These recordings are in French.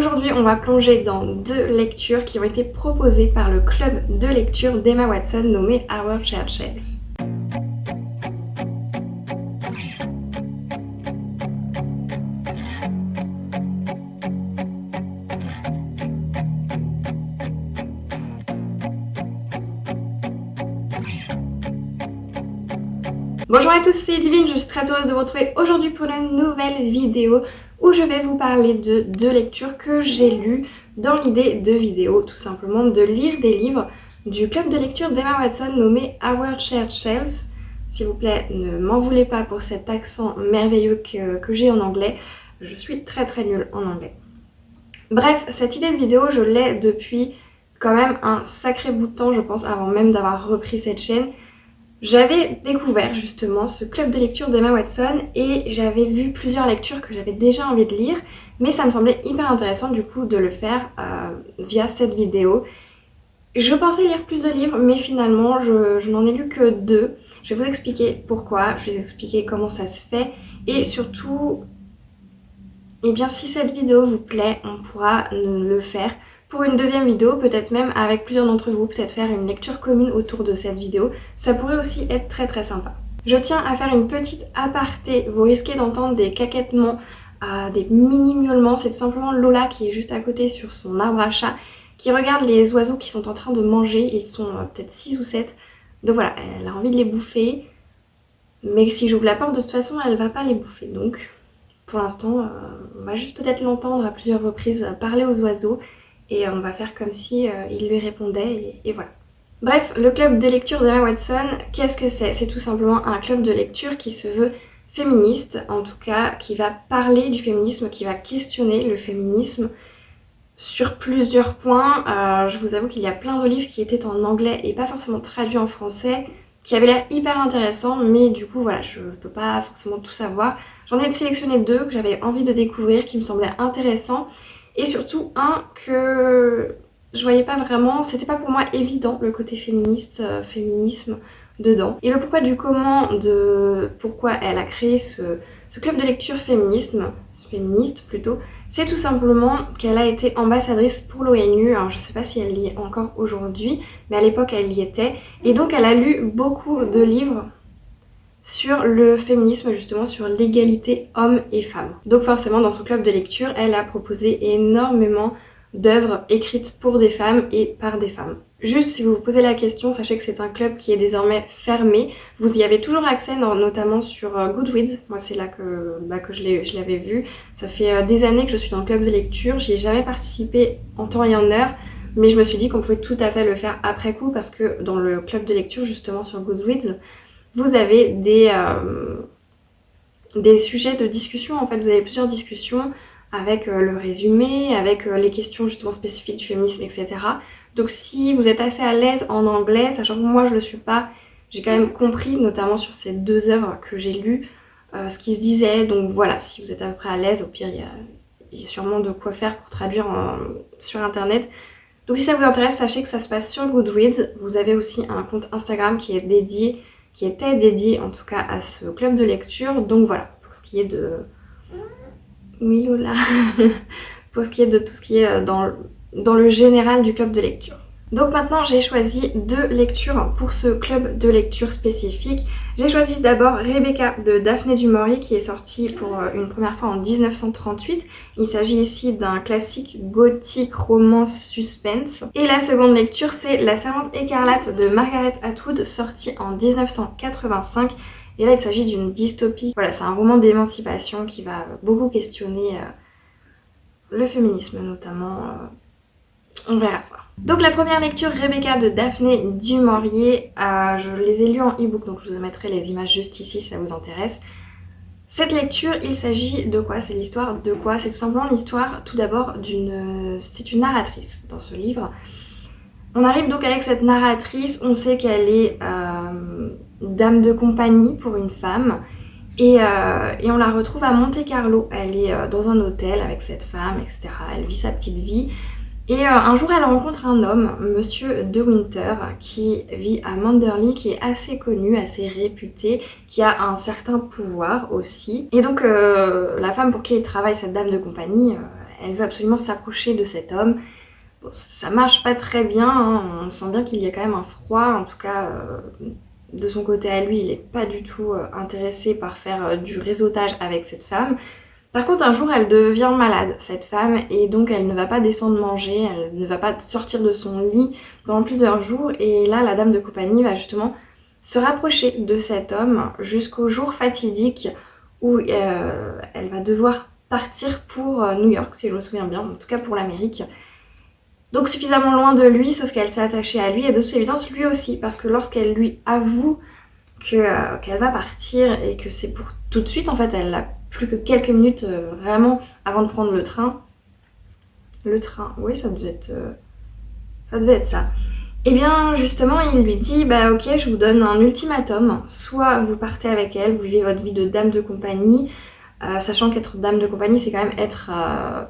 Aujourd'hui, on va plonger dans deux lectures qui ont été proposées par le club de lecture d'Emma Watson nommé Our Shared Shelf. Bonjour à tous, c'est Divine, je suis très heureuse de vous retrouver aujourd'hui pour une nouvelle vidéo où je vais vous parler de deux lectures que j'ai lues dans l'idée de vidéo, tout simplement de lire des livres du club de lecture d'Emma Watson nommé Our Shared Shelf. S'il vous plaît, ne m'en voulez pas pour cet accent merveilleux que j'ai en anglais, je suis très nulle en anglais. Bref, cette idée de vidéo, je l'ai depuis quand même un sacré bout de temps, je pense, avant même d'avoir repris cette chaîne. J'avais découvert justement ce club de lecture d'Emma Watson et j'avais vu plusieurs lectures que j'avais déjà envie de lire, mais ça me semblait hyper intéressant du coup de le faire via cette vidéo. Je pensais lire plus de livres, mais finalement je n'en ai lu que 2. Je vais vous expliquer pourquoi, je vais vous expliquer comment ça se fait et surtout, eh bien si cette vidéo vous plaît, on pourra le faire pour une deuxième vidéo, peut-être même avec plusieurs d'entre vous, peut-être faire une lecture commune autour de cette vidéo. Ça pourrait aussi être très sympa. Je tiens à faire une petite aparté, vous risquez d'entendre des caquettements, des mini-miaulements. C'est tout simplement Lola qui est juste à côté sur son arbre à chat, qui regarde les oiseaux qui sont en train de manger. Ils sont peut-être 6 ou 7. Donc voilà, elle a envie de les bouffer. Mais si j'ouvre la porte, de toute façon, elle va pas les bouffer. Donc pour l'instant, on va juste peut-être l'entendre à plusieurs reprises parler aux oiseaux. Et on va faire comme si il lui répondait et voilà. Bref, le club de lecture d'Emma Watson, qu'est-ce que c'est? C'est tout simplement un club de lecture qui se veut féministe, en tout cas, qui va parler du féminisme, qui va questionner le féminisme sur plusieurs points. Je vous avoue qu'il y a plein de livres qui étaient en anglais et pas forcément traduits en français, qui avaient l'air hyper intéressants, mais du coup, voilà, je peux pas forcément tout savoir. J'en ai sélectionné 2 que j'avais envie de découvrir, qui me semblaient intéressants. Et surtout un que je voyais pas vraiment, c'était pas pour moi évident le côté féministe, féminisme dedans. Et le pourquoi du comment de pourquoi elle a créé ce club de lecture féministe plutôt, c'est tout simplement qu'elle a été ambassadrice pour l'ONU. Alors je sais pas si elle y est encore aujourd'hui, mais à l'époque elle y était. Et donc elle a lu beaucoup de livres sur le féminisme, justement sur l'égalité hommes et femmes. Donc forcément dans son club de lecture, elle a proposé énormément d'œuvres écrites pour des femmes et par des femmes. Juste si vous vous posez la question, sachez que c'est un club qui est désormais fermé. Vous y avez toujours accès, notamment sur Goodreads. Moi c'est là que je l'avais vu. Ça fait des années que je suis dans le club de lecture. J'y ai jamais participé en temps et en heure. Mais je me suis dit qu'on pouvait tout à fait le faire après coup parce que dans le club de lecture justement sur Goodreads, vous avez des sujets de discussion, en fait, vous avez plusieurs discussions avec le résumé, avec les questions justement spécifiques du féminisme, etc. Donc si vous êtes assez à l'aise en anglais, sachant que moi je le suis pas, j'ai quand même compris, notamment sur ces 2 œuvres que j'ai lues, ce qui se disait. Donc voilà, si vous êtes à peu près à l'aise, au pire il y a sûrement de quoi faire pour traduire sur internet. Donc si ça vous intéresse, sachez que ça se passe sur Goodreads. Vous avez aussi un compte Instagram qui était dédié en tout cas à ce club de lecture. Donc voilà, pour ce qui est de... Oui Lola. Pour ce qui est de tout ce qui est dans le général du club de lecture. Donc maintenant j'ai choisi 2 lectures pour ce club de lecture spécifique. J'ai choisi d'abord Rebecca de Daphné du Maurier qui est sorti pour une première fois en 1938. Il s'agit ici d'un classique gothique romance suspense. Et la seconde lecture c'est La Servante écarlate de Margaret Atwood sorti en 1985. Et là il s'agit d'une dystopie. Voilà, c'est un roman d'émancipation qui va beaucoup questionner le féminisme notamment. On verra ça. Donc la première lecture, Rebecca de Daphné du Maurier, je les ai lus en e-book, donc je vous mettrai les images juste ici si ça vous intéresse. Cette lecture, il s'agit de quoi? C'est l'histoire de quoi? C'est tout simplement l'histoire tout d'abord c'est une narratrice dans ce livre. On arrive donc avec cette narratrice, on sait qu'elle est dame de compagnie pour une femme. Et on la retrouve à Monte Carlo. Elle est dans un hôtel avec cette femme, etc. Elle vit sa petite vie. Et un jour, elle rencontre un homme, Monsieur De Winter, qui vit à Manderley, qui est assez connu, assez réputé, qui a un certain pouvoir aussi. Et donc, la femme pour qui il travaille, cette dame de compagnie, elle veut absolument s'approcher de cet homme. Bon, ça marche pas très bien, hein. On sent bien qu'il y a quand même un froid, en tout cas de son côté à lui, il n'est pas du tout intéressé par faire du réseautage avec cette femme. Par contre, un jour, elle devient malade, cette femme, et donc elle ne va pas descendre manger, elle ne va pas sortir de son lit pendant plusieurs jours, et là, la dame de compagnie va justement se rapprocher de cet homme jusqu'au jour fatidique où elle va devoir partir pour New York, si je me souviens bien, en tout cas pour l'Amérique. Donc suffisamment loin de lui, sauf qu'elle s'est attachée à lui, et de toute évidence, lui aussi, parce que lorsqu'elle lui avoue qu'elle va partir et que c'est pour tout de suite, en fait, elle a plus que quelques minutes vraiment avant de prendre le train. Le train, oui, ça devait être ça. Et bien justement, il lui dit, bah ok, je vous donne un ultimatum, soit vous partez avec elle, vous vivez votre vie de dame de compagnie, sachant qu'être dame de compagnie, c'est quand même être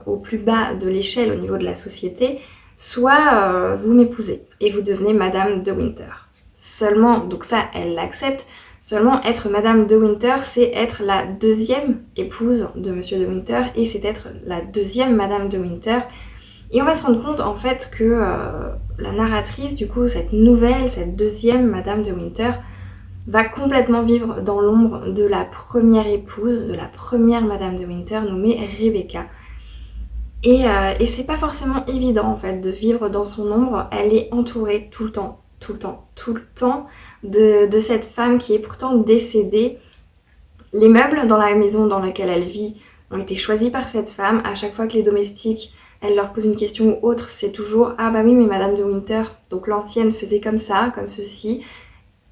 au plus bas de l'échelle au niveau de la société, soit vous m'épousez et vous devenez Madame de Winter. Seulement, donc ça, elle l'accepte, seulement être Madame de Winter, c'est être la deuxième épouse de Monsieur de Winter, et c'est être la deuxième Madame de Winter. Et on va se rendre compte en fait que la narratrice, du coup, cette nouvelle, cette deuxième Madame de Winter, va complètement vivre dans l'ombre de la première épouse, de la première Madame de Winter nommée Rebecca. Et c'est pas forcément évident en fait de vivre dans son ombre, elle est entourée tout le temps de cette femme qui est pourtant décédée. Les meubles dans la maison dans laquelle elle vit ont été choisis par cette femme. À chaque fois que les domestiques, elle leur pose une question ou autre, c'est toujours « Ah bah oui, mais Madame de Winter, donc l'ancienne faisait comme ça, comme ceci. »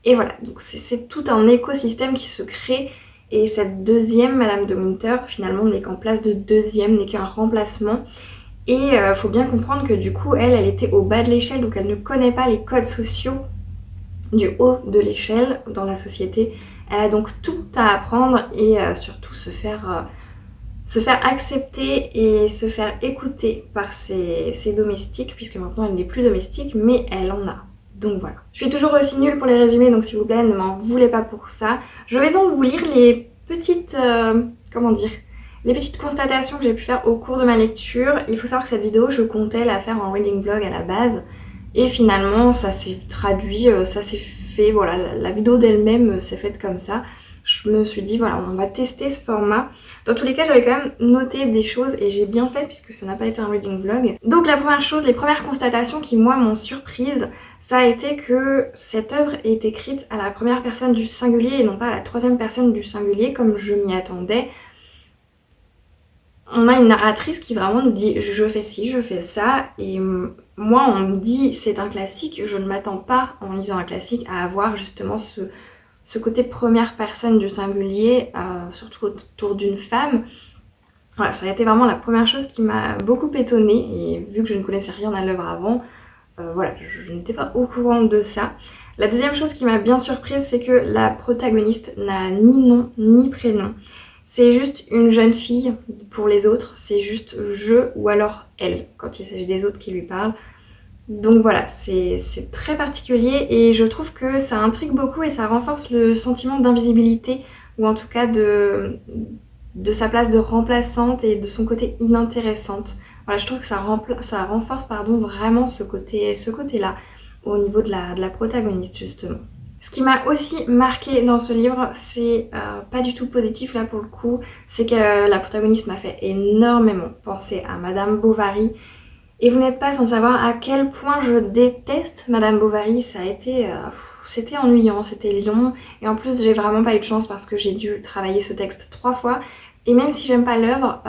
Et voilà, donc c'est tout un écosystème qui se crée. Et cette deuxième Madame de Winter, finalement, n'est qu'en place de deuxième, n'est qu'un remplacement. Et faut bien comprendre que du coup, elle était au bas de l'échelle, donc elle ne connaît pas les codes sociaux du haut de l'échelle dans la société. Elle a donc tout à apprendre et surtout se faire accepter et se faire écouter par ses domestiques, puisque maintenant elle n'est plus domestique, mais elle en a. Donc voilà. Je suis toujours aussi nulle pour les résumés, donc s'il vous plaît, ne m'en voulez pas pour ça. Je vais donc vous lire les petites... les petites constatations que j'ai pu faire au cours de ma lecture. Il faut savoir que cette vidéo, je comptais la faire en reading vlog à la base. Et finalement, ça s'est traduit, ça s'est fait, voilà, la vidéo d'elle-même s'est faite comme ça. Je me suis dit, voilà, on va tester ce format. Dans tous les cas, j'avais quand même noté des choses et j'ai bien fait puisque ça n'a pas été un reading vlog. Donc la première chose, les premières constatations qui, moi, m'ont surprise, ça a été que cette œuvre est écrite à la première personne du singulier et non pas à la troisième personne du singulier, comme je m'y attendais. On a une narratrice qui vraiment nous dit je fais ci, je fais ça, et moi on me dit c'est un classique, je ne m'attends pas en lisant un classique à avoir justement ce côté première personne du singulier, surtout autour d'une femme. Voilà, ça a été vraiment la première chose qui m'a beaucoup étonnée, et vu que je ne connaissais rien à l'œuvre avant, voilà, je n'étais pas au courant de ça. La deuxième chose qui m'a bien surprise, c'est que la protagoniste n'a ni nom ni prénom. C'est juste une jeune fille pour les autres, c'est juste je ou alors elle, quand il s'agit des autres qui lui parlent. Donc voilà, c'est très particulier et je trouve que ça intrigue beaucoup et ça renforce le sentiment d'invisibilité, ou en tout cas de sa place de remplaçante et de son côté inintéressante. Voilà, je trouve que ça renforce vraiment ce côté-là au niveau de la protagoniste justement. Ce qui m'a aussi marqué dans ce livre, c'est pas du tout positif là pour le coup, c'est que la protagoniste m'a fait énormément penser à Madame Bovary. Et vous n'êtes pas sans savoir à quel point je déteste Madame Bovary. Ça a été... c'était ennuyant, c'était long. Et en plus, j'ai vraiment pas eu de chance parce que j'ai dû travailler ce texte 3 fois. Et même si j'aime pas l'œuvre,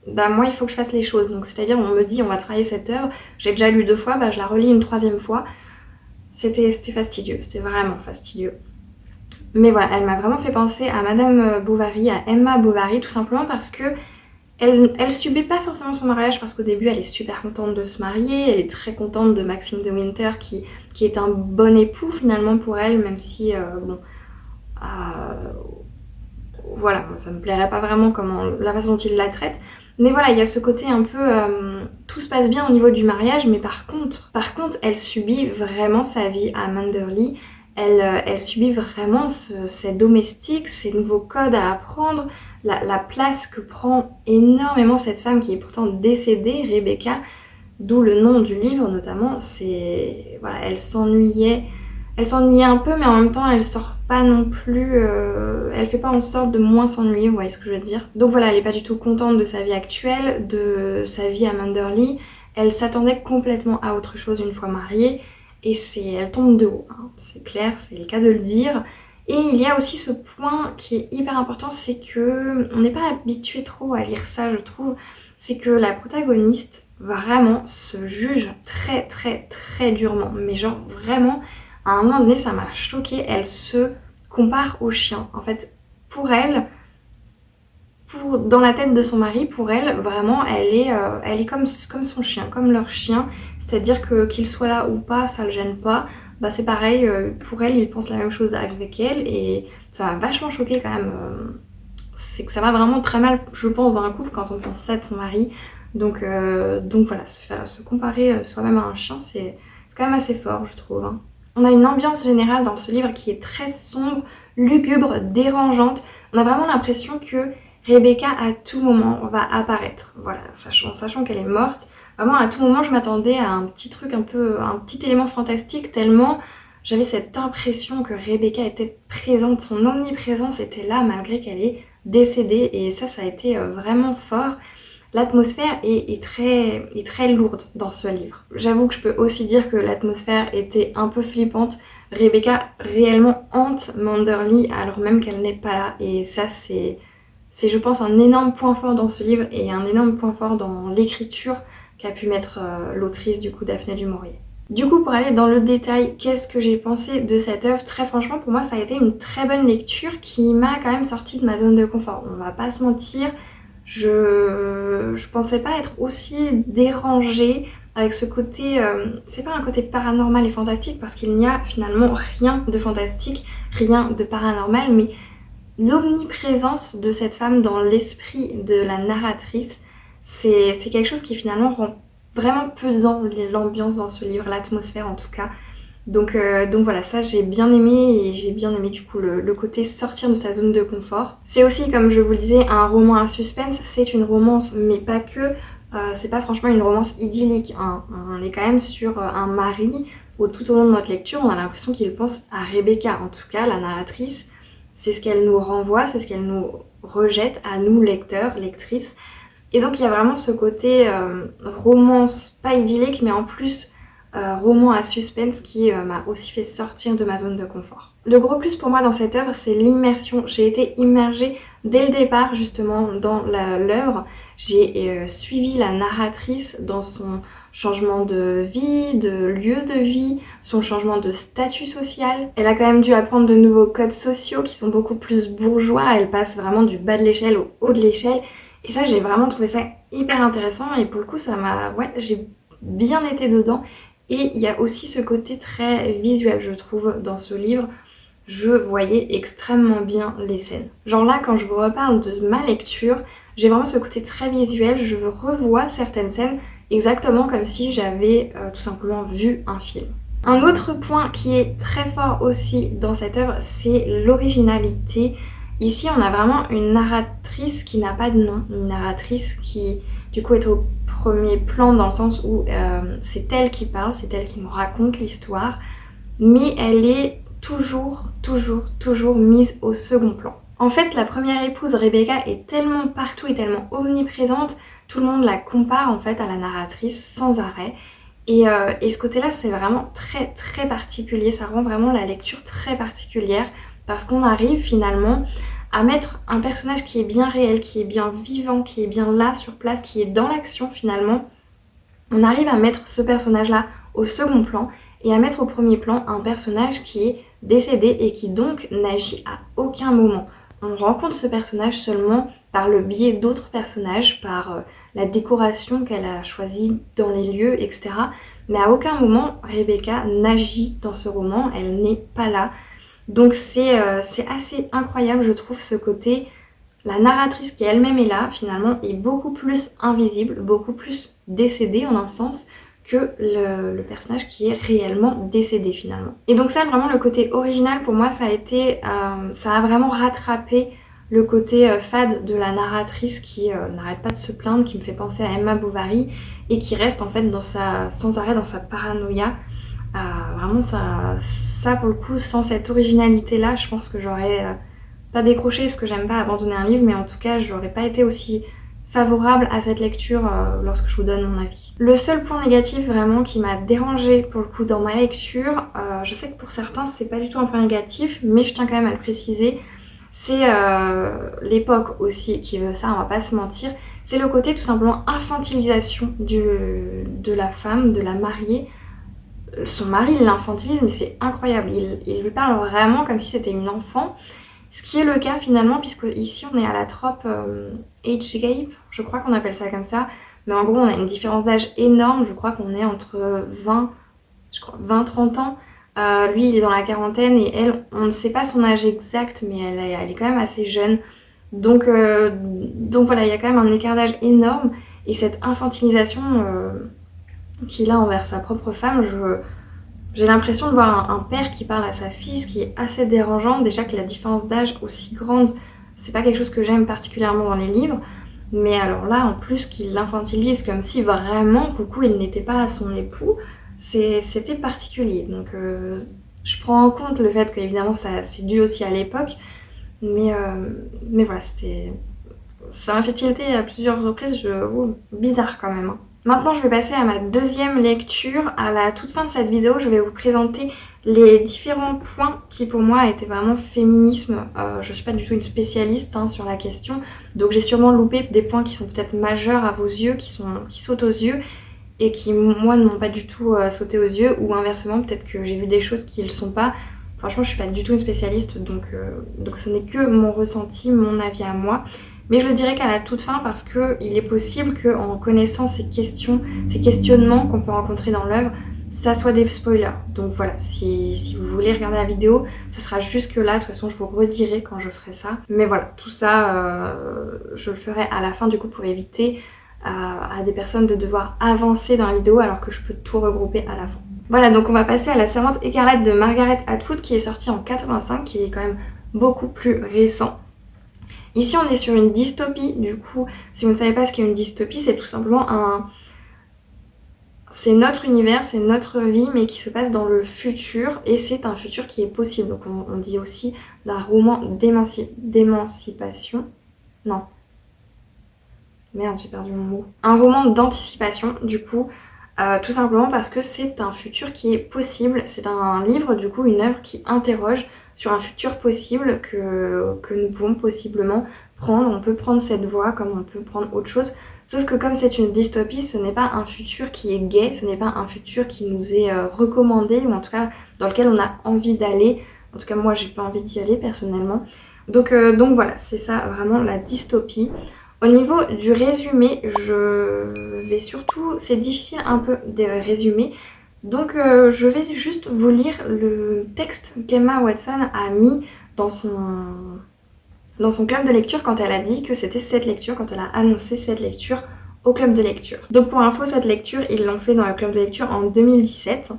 bah moi, il faut que je fasse les choses. Donc c'est-à-dire, on me dit, on va travailler cette œuvre. J'ai déjà lu 2 fois, bah je la relis une 3e fois. C'était fastidieux, c'était vraiment fastidieux. Mais voilà, elle m'a vraiment fait penser à Madame Bovary, à Emma Bovary, tout simplement parce que elle subit pas forcément son mariage, parce qu'au début elle est super contente de se marier, elle est très contente de Maxime de Winter qui est un bon époux finalement pour elle, même si voilà, ça me plairait pas vraiment la façon dont il la traite. Mais voilà, il y a ce côté un peu... tout se passe bien au niveau du mariage, mais par contre, elle subit vraiment sa vie à Manderley. Elle subit vraiment ses domestiques, ses nouveaux codes à apprendre, la place que prend énormément cette femme qui est pourtant décédée, Rebecca, d'où le nom du livre notamment, c'est... Voilà, elle s'ennuyait un peu, mais en même temps elle sort pas non plus, elle fait pas en sorte de moins s'ennuyer, vous voyez ce que je veux dire. Donc voilà, elle est pas du tout contente de sa vie actuelle, de sa vie à Manderley, elle s'attendait complètement à autre chose une fois mariée, et elle tombe de haut, hein. C'est clair, c'est le cas de le dire. Et il y a aussi ce point qui est hyper important, c'est que on n'est pas habitué trop à lire ça, je trouve, c'est que la protagoniste vraiment se juge très très très durement, mais genre vraiment, à un moment donné ça m'a choquée, elle se compare au chien. En fait, pour elle, dans la tête de son mari, pour elle, vraiment, elle est comme son chien, comme leur chien. C'est-à-dire que qu'il soit là ou pas, ça le gêne pas. Bah c'est pareil, pour elle, il pense la même chose avec elle. Et ça m'a vachement choquée quand même. C'est que ça va vraiment très mal, je pense, dans un couple quand on pense ça de son mari. Donc voilà, se comparer soi-même à un chien, c'est quand même assez fort, je trouve, hein. On a une ambiance générale dans ce livre qui est très sombre, lugubre, dérangeante. On a vraiment l'impression que Rebecca, à tout moment, va apparaître. Voilà, sachant qu'elle est morte. Vraiment, à tout moment, je m'attendais à un petit truc un petit élément fantastique, tellement j'avais cette impression que Rebecca était présente. Son omniprésence était là, malgré qu'elle est décédée. Et ça a été vraiment fort. L'atmosphère est très lourde dans ce livre. J'avoue que je peux aussi dire que l'atmosphère était un peu flippante. Rebecca réellement hante Manderley alors même qu'elle n'est pas là. Et ça, c'est je pense un énorme point fort dans ce livre et un énorme point fort dans l'écriture qu'a pu mettre l'autrice du coup Daphné du Maurier. Du coup, pour aller dans le détail, qu'est-ce que j'ai pensé de cette œuvre? Très franchement, pour moi, ça a été une très bonne lecture qui m'a quand même sortie de ma zone de confort. On va pas se mentir, je pensais pas être aussi dérangée avec ce côté... c'est pas un côté paranormal et fantastique parce qu'il n'y a finalement rien de fantastique, rien de paranormal, mais l'omniprésence de cette femme dans l'esprit de la narratrice, c'est quelque chose qui finalement rend vraiment pesant l'ambiance dans ce livre, l'atmosphère en tout cas. Donc voilà, ça j'ai bien aimé et j'ai bien aimé du coup le côté sortir de sa zone de confort. C'est aussi, comme je vous le disais, un roman à suspense, c'est une romance mais pas que, c'est pas franchement une romance idyllique, hein. On est quand même sur un mari où tout au long de notre lecture on a l'impression qu'il pense à Rebecca, en tout cas la narratrice. C'est ce qu'elle nous renvoie, c'est ce qu'elle nous rejette à nous, lecteurs, lectrices. Et donc il y a vraiment ce côté romance, pas idyllique, mais en plus roman à suspense qui m'a aussi fait sortir de ma zone de confort. Le gros plus pour moi dans cette œuvre, c'est l'immersion. J'ai été immergée dès le départ justement dans l'œuvre. J'ai suivi la narratrice dans son changement de vie, de lieu de vie, son changement de statut social. Elle a quand même dû apprendre de nouveaux codes sociaux qui sont beaucoup plus bourgeois. Elle passe vraiment du bas de l'échelle au haut de l'échelle. Et ça, j'ai vraiment trouvé ça hyper intéressant. Et pour le coup, j'ai bien été dedans. Et il y a aussi ce côté très visuel, je trouve, dans ce livre. Je voyais extrêmement bien les scènes. Genre là, quand je vous reparle de ma lecture, j'ai vraiment ce côté très visuel. Je revois certaines scènes exactement comme si j'avais tout simplement vu un film. Un autre point qui est très fort aussi dans cette œuvre, c'est l'originalité. Ici, on a vraiment une narratrice qui n'a pas de nom, une narratrice qui du coup est au premier plan dans le sens où c'est elle qui parle, c'est elle qui nous raconte l'histoire, mais elle est toujours mise au second plan. En fait, la première épouse, Rebecca, est tellement partout et tellement omniprésente, tout le monde la compare en fait à la narratrice sans arrêt. Et ce côté-là, c'est vraiment très particulier, ça rend vraiment la lecture très particulière parce qu'on arrive finalement à mettre un personnage qui est bien réel, qui est bien vivant, qui est bien là sur place, qui est dans l'action finalement. On arrive à mettre ce personnage-là au second plan et à mettre au premier plan un personnage qui est décédé et qui donc n'agit à aucun moment. On rencontre ce personnage seulement par le biais d'autres personnages, par la décoration qu'elle a choisie dans les lieux, etc. Mais à aucun moment, Rebecca n'agit dans ce roman, elle n'est pas là. Donc c'est assez incroyable, je trouve, ce côté. La narratrice qui elle-même est là, finalement, est beaucoup plus invisible, beaucoup plus décédée en un sens que le personnage qui est réellement décédé finalement. Et donc ça, vraiment, le côté original, pour moi, ça a vraiment rattrapé le côté fade de la narratrice qui n'arrête pas de se plaindre, qui me fait penser à Emma Bovary et qui reste en fait sans arrêt dans sa paranoïa. Vraiment ça pour le coup, sans cette originalité là, je pense que j'aurais pas décroché parce que j'aime pas abandonner un livre, mais en tout cas j'aurais pas été aussi favorable à cette lecture lorsque je vous donne mon avis. Le seul point négatif vraiment qui m'a dérangé pour le coup dans ma lecture, je sais que pour certains c'est pas du tout un point négatif, mais je tiens quand même à le préciser, c'est l'époque aussi qui veut ça, on va pas se mentir, c'est le côté tout simplement infantilisation de la femme, de la mariée. Son mari l'infantilise, mais c'est incroyable, il lui parle vraiment comme si c'était une enfant. Ce qui est le cas finalement, puisque ici on est à la trope age gap, je crois qu'on appelle ça comme ça, mais en gros on a une différence d'âge énorme, je crois qu'on est entre 20-30 ans. Lui il est dans la quarantaine et elle, on ne sait pas son âge exact, mais elle est quand même assez jeune. Donc voilà, il y a quand même un écart d'âge énorme et cette infantilisation qu'il a envers sa propre femme, j'ai l'impression de voir un père qui parle à sa fille, ce qui est assez dérangeant. Déjà que la différence d'âge aussi grande, c'est pas quelque chose que j'aime particulièrement dans les livres. Mais alors là, en plus qu'il l'infantilise comme si vraiment, pour le coup, il n'était pas son époux, c'était particulier. Donc je prends en compte le fait qu'évidemment, c'est dû aussi à l'époque. Mais voilà, ça m'a fait tilter à plusieurs reprises, bizarre quand même. Hein. Maintenant, je vais passer à ma deuxième lecture. À la toute fin de cette vidéo, je vais vous présenter les différents points qui pour moi étaient vraiment féminisme. Je ne suis pas du tout une spécialiste sur la question, donc j'ai sûrement loupé des points qui sont peut-être majeurs à vos yeux, qui sautent aux yeux et qui, moi, ne m'ont pas du tout sauté aux yeux, ou inversement, peut-être que j'ai vu des choses qui ne le sont pas. Franchement, je suis pas du tout une spécialiste, donc ce n'est que mon ressenti, mon avis à moi. Mais je le dirai qu'à la toute fin parce qu'il est possible qu'en connaissant ces questionnements qu'on peut rencontrer dans l'œuvre, ça soit des spoilers. Donc voilà, si vous voulez regarder la vidéo, ce sera jusque là. De toute façon, je vous redirai quand je ferai ça. Mais voilà, tout ça, je le ferai à la fin du coup pour éviter à des personnes de devoir avancer dans la vidéo alors que je peux tout regrouper à la fin. Voilà, donc on va passer à La Servante écarlate de Margaret Atwood qui est sortie en 85, qui est quand même beaucoup plus récent. Ici on est sur une dystopie, du coup si vous ne savez pas ce qu'est une dystopie, c'est tout simplement c'est notre univers, c'est notre vie mais qui se passe dans le futur et c'est un futur qui est possible. Donc on dit aussi d'un roman d'émancipation. Non. Merde, j'ai perdu mon mot. Un roman d'anticipation du coup, tout simplement parce que c'est un futur qui est possible. C'est un livre du coup, une œuvre qui interroge sur un futur possible que nous pouvons possiblement prendre. On peut prendre cette voie comme on peut prendre autre chose. Sauf que comme c'est une dystopie, ce n'est pas un futur qui est gai, ce n'est pas un futur qui nous est recommandé ou en tout cas dans lequel on a envie d'aller. En tout cas moi j'ai pas envie d'y aller personnellement. Donc voilà, c'est ça vraiment la dystopie. Au niveau du résumé, je vais surtout... C'est difficile un peu de résumer. Donc je vais juste vous lire le texte qu'Emma Watson a mis dans son club de lecture quand elle a dit que c'était cette lecture, quand elle a annoncé cette lecture au club de lecture. Donc pour info, cette lecture, ils l'ont fait dans le club de lecture en 2017.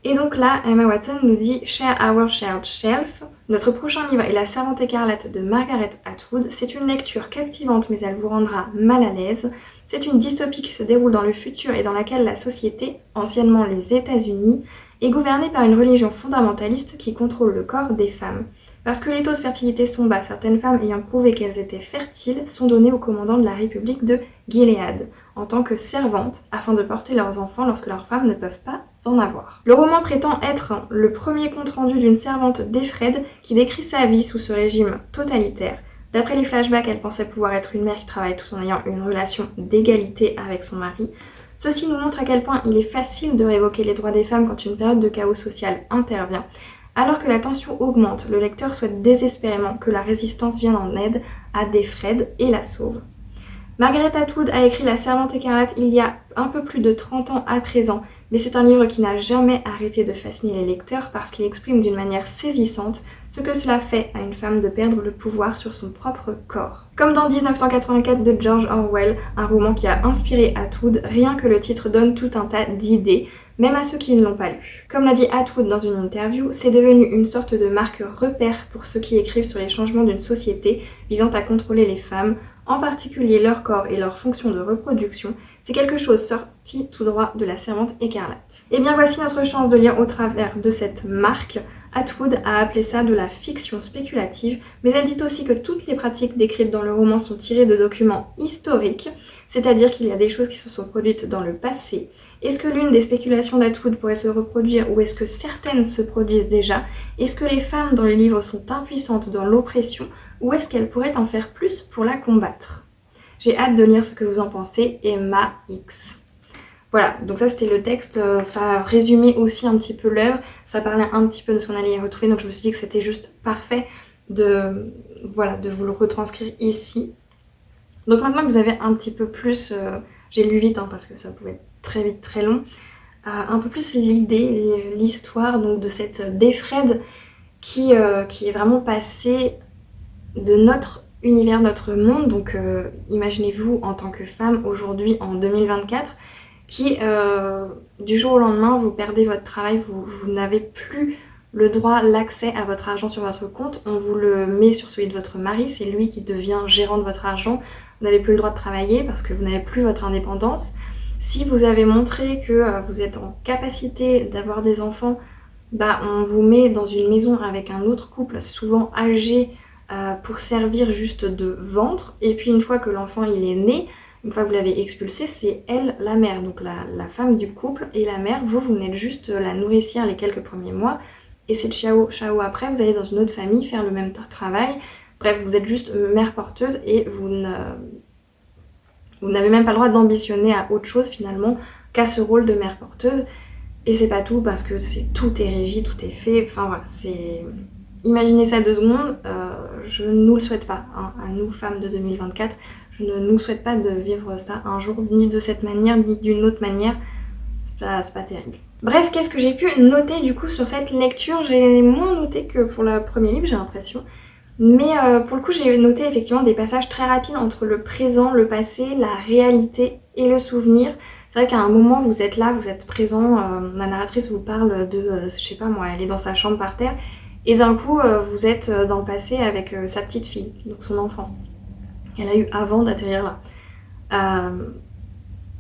Et donc là, Emma Watson nous dit « Share our shared shelf ». Notre prochain livre est La Servante écarlate de Margaret Atwood. C'est une lecture captivante mais elle vous rendra mal à l'aise. C'est une dystopie qui se déroule dans le futur et dans laquelle la société, anciennement les États-Unis, est gouvernée par une religion fondamentaliste qui contrôle le corps des femmes. Parce que les taux de fertilité sont bas, certaines femmes ayant prouvé qu'elles étaient fertiles sont données au commandant de la République de Gilead en tant que servantes afin de porter leurs enfants lorsque leurs femmes ne peuvent pas en avoir. Le roman prétend être le premier compte-rendu d'une servante d'Efred qui décrit sa vie sous ce régime totalitaire. D'après les flashbacks, elle pensait pouvoir être une mère qui travaille tout en ayant une relation d'égalité avec son mari. Ceci nous montre à quel point il est facile de révoquer les droits des femmes quand une période de chaos social intervient. Alors que la tension augmente, le lecteur souhaite désespérément que la résistance vienne en aide à Defred et la sauve. Margaret Atwood a écrit La Servante écarlate il y a un peu plus de 30 ans à présent, mais c'est un livre qui n'a jamais arrêté de fasciner les lecteurs parce qu'il exprime d'une manière saisissante ce que cela fait à une femme de perdre le pouvoir sur son propre corps. Comme dans 1984 de George Orwell, un roman qui a inspiré Atwood, rien que le titre donne tout un tas d'idées, même à ceux qui ne l'ont pas lu. Comme l'a dit Atwood dans une interview, c'est devenu une sorte de marque repère pour ceux qui écrivent sur les changements d'une société visant à contrôler les femmes, en particulier leur corps et leur fonction de reproduction. C'est quelque chose sorti tout droit de La Servante écarlate. Et bien voici notre chance de lire au travers de cette marque. Atwood a appelé ça de la fiction spéculative, mais elle dit aussi que toutes les pratiques décrites dans le roman sont tirées de documents historiques, c'est-à-dire qu'il y a des choses qui se sont produites dans le passé. Est-ce que l'une des spéculations d'Atwood pourrait se reproduire ou est-ce que certaines se produisent déjà? Est-ce que les femmes dans les livres sont impuissantes dans l'oppression ou est-ce qu'elles pourraient en faire plus pour la combattre? J'ai hâte de lire ce que vous en pensez, Emma X. Voilà, donc ça c'était le texte, ça résumait aussi un petit peu l'œuvre, ça parlait un petit peu de ce qu'on allait y retrouver, donc je me suis dit que c'était juste parfait de vous le retranscrire ici. Donc maintenant que vous avez un petit peu plus, j'ai lu vite parce que ça pouvait être très vite, très long, un peu plus l'idée, l'histoire donc de cette Defred qui est vraiment passée de notre univers, notre monde, donc imaginez-vous en tant que femme aujourd'hui en 2024, qui du jour au lendemain vous perdez votre travail, vous n'avez plus le droit, l'accès à votre argent sur votre compte, on vous le met sur celui de votre mari, c'est lui qui devient gérant de votre argent, vous n'avez plus le droit de travailler parce que vous n'avez plus votre indépendance. Si vous avez montré que vous êtes en capacité d'avoir des enfants, on vous met dans une maison avec un autre couple souvent âgé pour servir juste de ventre, et puis une fois que l'enfant il est né, une fois que vous l'avez expulsé, c'est elle la mère, donc la femme du couple et la mère, vous n'êtes juste la nourricière les quelques premiers mois, et c'est ciao après, vous allez dans une autre famille faire le même travail, bref, vous êtes juste mère porteuse et vous n'avez même pas le droit d'ambitionner à autre chose finalement qu'à ce rôle de mère porteuse, et c'est pas tout parce que tout est régi, tout est fait, enfin voilà, c'est... Imaginez ça 2 secondes, je ne nous le souhaite pas, à nous femmes de 2024, je ne nous souhaite pas de vivre ça un jour, ni de cette manière, ni d'une autre manière, c'est pas terrible. Bref, qu'est-ce que j'ai pu noter du coup sur cette lecture? J'ai moins noté que pour le premier livre, j'ai l'impression, mais pour le coup j'ai noté effectivement des passages très rapides entre le présent, le passé, la réalité et le souvenir. C'est vrai qu'à un moment vous êtes là, vous êtes présent, la narratrice vous parle de, je sais pas moi, elle est dans sa chambre par terre, et d'un coup, vous êtes dans le passé avec sa petite fille, donc son enfant, qu'elle a eu avant d'atterrir là.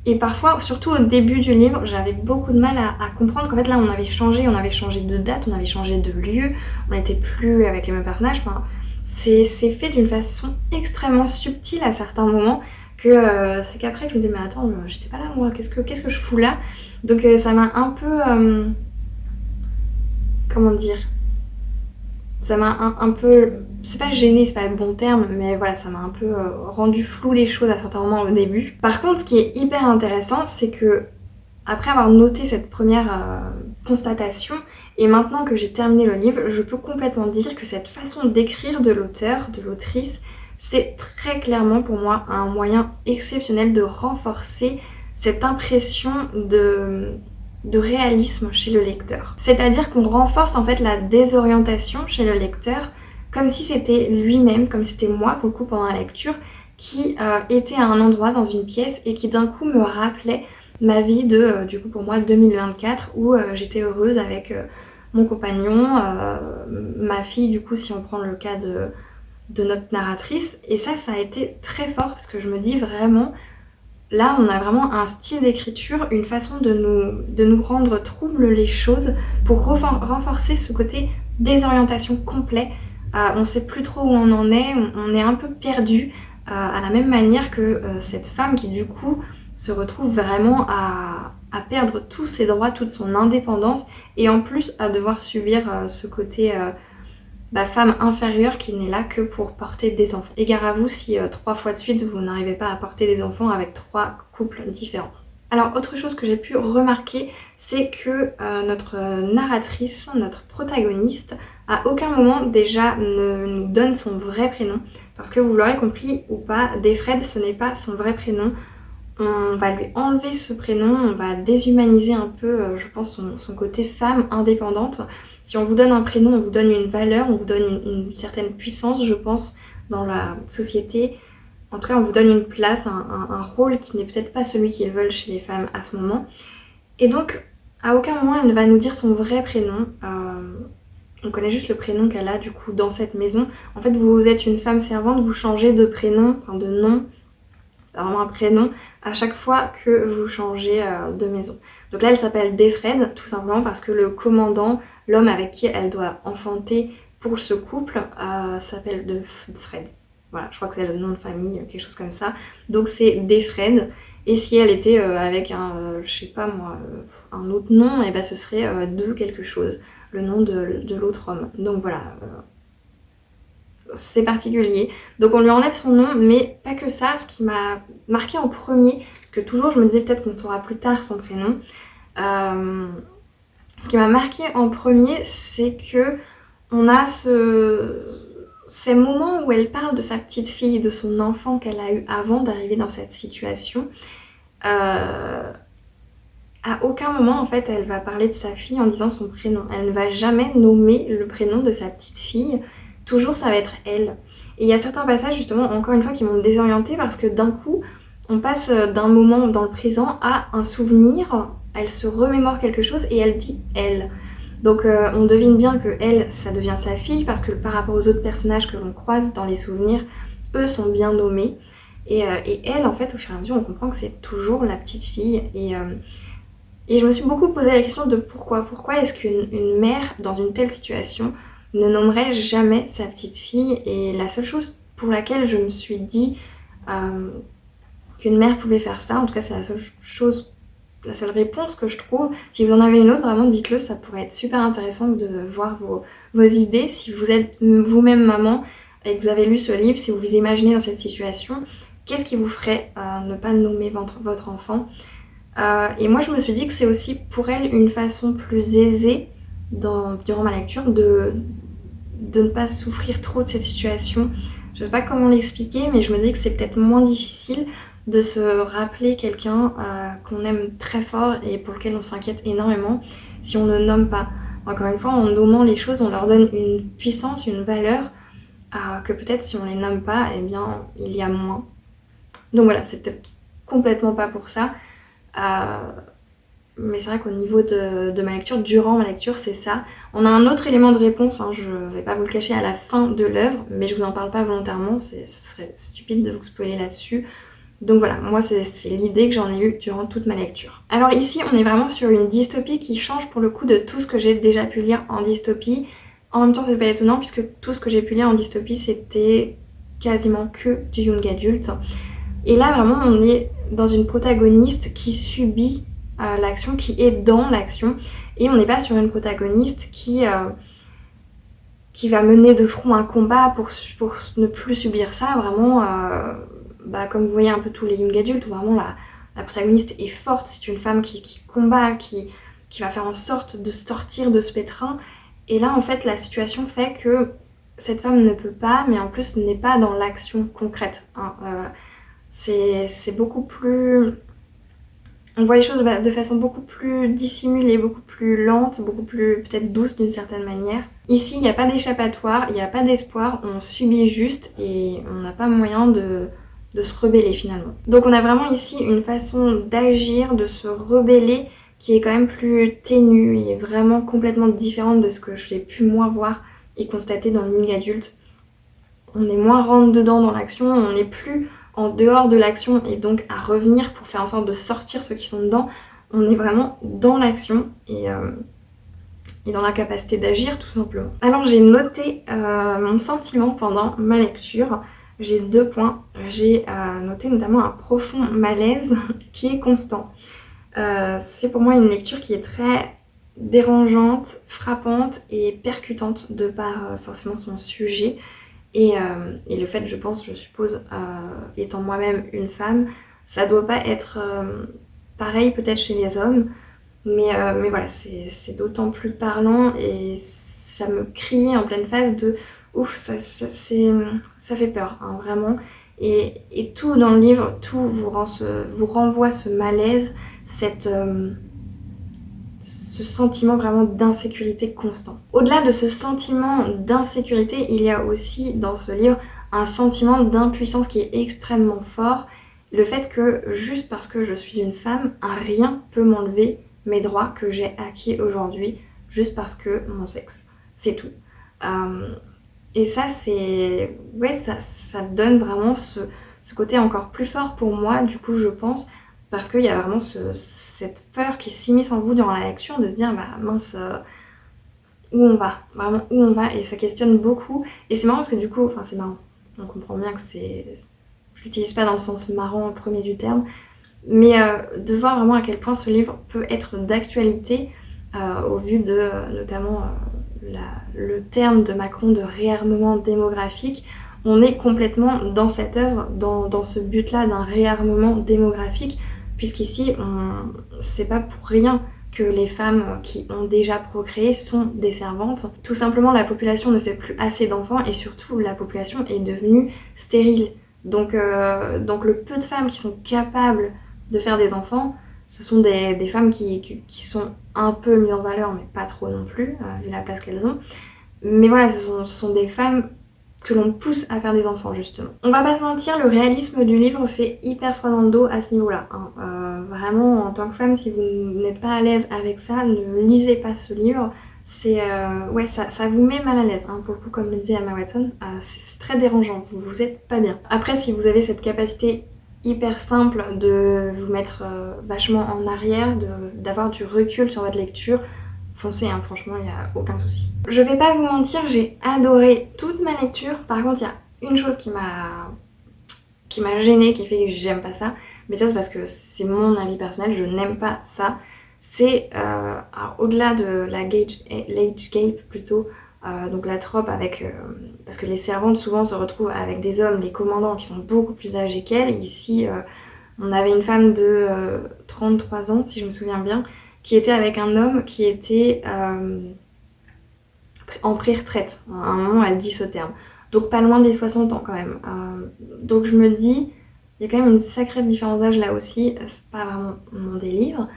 Et parfois, surtout au début du livre, j'avais beaucoup de mal à comprendre qu'en fait là, on avait changé de date, on avait changé de lieu, on n'était plus avec les mêmes personnages. Enfin, c'est fait d'une façon extrêmement subtile à certains moments que c'est qu'après que je me disais mais attends, j'étais pas là moi, qu'est-ce que je fous là? Donc ça m'a un peu... comment dire? Ça m'a un peu, c'est pas gêné, c'est pas le bon terme, mais voilà, ça m'a un peu rendu flou les choses à certains moments au début. Par contre, ce qui est hyper intéressant, c'est que après avoir noté cette première constatation, et maintenant que j'ai terminé le livre, je peux complètement dire que cette façon d'écrire de l'auteur, de l'autrice, c'est très clairement pour moi un moyen exceptionnel de renforcer cette impression de réalisme chez le lecteur. C'est-à-dire qu'on renforce en fait la désorientation chez le lecteur comme si c'était lui-même, comme si c'était moi pour le coup pendant la lecture, qui était à un endroit dans une pièce et qui d'un coup me rappelait ma vie de, du coup pour moi, 2024 où j'étais heureuse avec mon compagnon, ma fille du coup si on prend le cas de notre narratrice, et ça a été très fort parce que je me dis vraiment... Là, on a vraiment un style d'écriture, une façon de nous rendre troubles les choses pour renforcer ce côté désorientation complet. On sait plus trop où on en est, on est un peu perdu, à la même manière que cette femme qui du coup se retrouve vraiment à perdre tous ses droits, toute son indépendance, et en plus à devoir subir ce côté... femme inférieure qui n'est là que pour porter des enfants. Égare à vous si 3 fois de suite vous n'arrivez pas à porter des enfants avec 3 couples différents. Alors autre chose que j'ai pu remarquer, c'est que notre narratrice, notre protagoniste, à aucun moment déjà ne nous donne son vrai prénom. Parce que vous l'aurez compris ou pas, Defred ce n'est pas son vrai prénom. on va lui enlever ce prénom, on va déshumaniser un peu, je pense, son côté femme indépendante. Si on vous donne un prénom, on vous donne une valeur, on vous donne une certaine puissance, je pense, dans la société. En tout cas, on vous donne une place, un rôle qui n'est peut-être pas celui qu'ils veulent chez les femmes à ce moment. Et donc, à aucun moment, elle ne va nous dire son vrai prénom. On connaît juste le prénom qu'elle a du coup dans cette maison. En fait, vous êtes une femme servante, vous changez de prénom, enfin de nom, vraiment un prénom, à chaque fois que vous changez de maison. Donc là, elle s'appelle Defred, tout simplement parce que le commandant, l'homme avec qui elle doit enfanter pour ce couple, s'appelle Fred. Voilà, je crois que c'est le nom de famille, quelque chose comme ça. Donc c'est Defred. Et si elle était avec je sais pas moi, un autre nom, et ben ce serait de quelque chose, le nom de l'autre homme. Donc voilà, c'est particulier. Donc on lui enlève son nom, mais pas que ça. Ce qui m'a marqué en premier, parce que toujours je me disais peut-être qu'on saura plus tard son prénom. Ce qui m'a marqué en premier, c'est que on a ces moments où elle parle de sa petite fille, de son enfant qu'elle a eu avant d'arriver dans cette situation. À aucun moment en fait elle va parler de sa fille en disant son prénom. Elle ne va jamais nommer le prénom de sa petite fille. Toujours ça va être elle. Et il y a certains passages justement encore une fois qui m'ont désorientée parce que d'un coup on passe d'un moment dans le présent à un souvenir. Elle se remémore quelque chose et elle dit elle. Donc on devine bien que elle ça devient sa fille parce que par rapport aux autres personnages que l'on croise dans les souvenirs, eux sont bien nommés. Et elle en fait au fur et à mesure on comprend que c'est toujours la petite fille. Et je me suis beaucoup posé la question de pourquoi. Pourquoi est-ce qu'une mère, dans une telle situation, ne nommerait jamais sa petite fille? Et la seule chose pour laquelle je me suis dit qu'une mère pouvait faire ça, en tout cas c'est la seule chose, la seule réponse que je trouve. Si vous en avez une autre, vraiment dites-le, ça pourrait être super intéressant de voir vos idées. Si vous êtes vous-même maman et que vous avez lu ce livre, si vous vous imaginez dans cette situation, qu'est-ce qui vous ferait ne pas nommer votre enfant? Et moi je me suis dit que c'est aussi pour elle une façon plus aisée durant ma lecture de ne pas souffrir trop de cette situation. Je sais pas comment l'expliquer, mais je me dis que c'est peut-être moins difficile de se rappeler quelqu'un qu'on aime très fort et pour lequel on s'inquiète énormément si on ne nomme pas. Encore une fois, en nommant les choses, on leur donne une puissance, une valeur que peut-être si on les nomme pas, eh bien il y a moins. Donc voilà, c'est peut-être complètement pas pour ça. Mais c'est vrai qu'au niveau de ma lecture, durant ma lecture, c'est ça. On a un autre élément de réponse, hein, je vais pas vous le cacher, à la fin de l'œuvre, mais je vous en parle pas volontairement, ce serait stupide de vous spoiler là-dessus. Donc voilà, moi c'est l'idée que j'en ai eue durant toute ma lecture. Alors ici, on est vraiment sur une dystopie qui change pour le coup de tout ce que j'ai déjà pu lire en dystopie. En même temps, c'est pas étonnant puisque tout ce que j'ai pu lire en dystopie, c'était quasiment que du young adulte. Et là, vraiment, on est dans une protagoniste qui subit l'action, qui est dans l'action. Et on n'est pas sur une protagoniste qui va mener de front un combat pour ne plus subir ça. Vraiment, comme vous voyez un peu tous les young adultes, où vraiment la protagoniste est forte. C'est une femme qui combat, qui va faire en sorte de sortir de ce pétrin. Et là, en fait, la situation fait que cette femme ne peut pas, mais en plus n'est pas dans l'action concrète. Hein. C'est beaucoup plus... On voit les choses de façon beaucoup plus dissimulée, beaucoup plus lente, beaucoup plus peut-être douce d'une certaine manière. Ici, il n'y a pas d'échappatoire, il n'y a pas d'espoir, on subit juste et on n'a pas moyen de se rebeller finalement. Donc on a vraiment ici une façon d'agir, de se rebeller qui est quand même plus ténue et vraiment complètement différente de ce que j'ai pu moi voir et constater dans le young adulte. On est moins rentre dedans dans l'action, on n'est plus en dehors de l'action et donc à revenir pour faire en sorte de sortir ceux qui sont dedans. On est vraiment dans l'action et dans la capacité d'agir tout simplement. Alors j'ai noté mon sentiment pendant ma lecture. J'ai 2 points. J'ai noté notamment un profond malaise qui est constant. C'est pour moi une lecture qui est très dérangeante, frappante et percutante de par forcément son sujet. Et le fait, je suppose, étant moi-même une femme, ça doit pas être pareil peut-être chez les hommes, mais voilà, c'est d'autant plus parlant et ça me criait en pleine face de ouf, ça fait peur, hein, vraiment. Et tout dans le livre, tout vous renvoie ce malaise, ce sentiment vraiment d'insécurité constant. Au-delà de ce sentiment d'insécurité, il y a aussi dans ce livre un sentiment d'impuissance qui est extrêmement fort. Le fait que juste parce que je suis une femme, un rien peut m'enlever mes droits que j'ai acquis aujourd'hui, juste parce que mon sexe. C'est tout. Et ça, c'est... Ouais, ça donne vraiment ce côté encore plus fort pour moi, du coup, je pense, parce qu'il y a vraiment cette peur qui s'immisce en vous durant la lecture, de se dire, bah mince, où on va, vraiment où on va, et ça questionne beaucoup. Et c'est marrant parce que du coup, enfin c'est marrant, on comprend bien que je l'utilise pas dans le sens marrant premier du terme, mais de voir vraiment à quel point ce livre peut être d'actualité au vu de notamment le terme de Macron de réarmement démographique. On est complètement dans cette œuvre, dans ce but-là d'un réarmement démographique, puisqu'ici, c'est pas pour rien que les femmes qui ont déjà procréé sont des servantes. Tout simplement, la population ne fait plus assez d'enfants et surtout, la population est devenue stérile. Donc le peu de femmes qui sont capables de faire des enfants, ce sont des femmes qui sont un peu mises en valeur, mais pas trop non plus, vu la place qu'elles ont. Mais voilà, ce sont des femmes que l'on pousse à faire des enfants, justement. On va pas se mentir, le réalisme du livre fait hyper froid dans le dos à ce niveau-là. Hein. Vraiment, en tant que femme, si vous n'êtes pas à l'aise avec ça, ne lisez pas ce livre. Ouais, ça vous met mal à l'aise, hein. Pour le coup, comme le disait Emma Watson, c'est très dérangeant, vous êtes pas bien. Après, si vous avez cette capacité hyper simple de vous mettre vachement en arrière, d'avoir du recul sur votre lecture, foncez, hein, franchement, il n'y a aucun souci. Je vais pas vous mentir, j'ai adoré toute ma lecture. Par contre, il y a une chose qui m'a gênée, qui fait que j'aime pas ça. Mais ça, c'est parce que c'est mon avis personnel, je n'aime pas ça. C'est, au-delà de l'age gap plutôt, donc la trope avec... parce que les servantes souvent se retrouvent avec des hommes, les commandants qui sont beaucoup plus âgés qu'elles. Ici, on avait une femme de 33 ans, si je me souviens bien, qui était avec un homme qui était en pré-retraite. À un moment, elle dit ce terme. Donc pas loin des 60 ans quand même. Donc je me dis, il y a quand même une sacrée différence d'âge là aussi. C'est pas vraiment mon délire.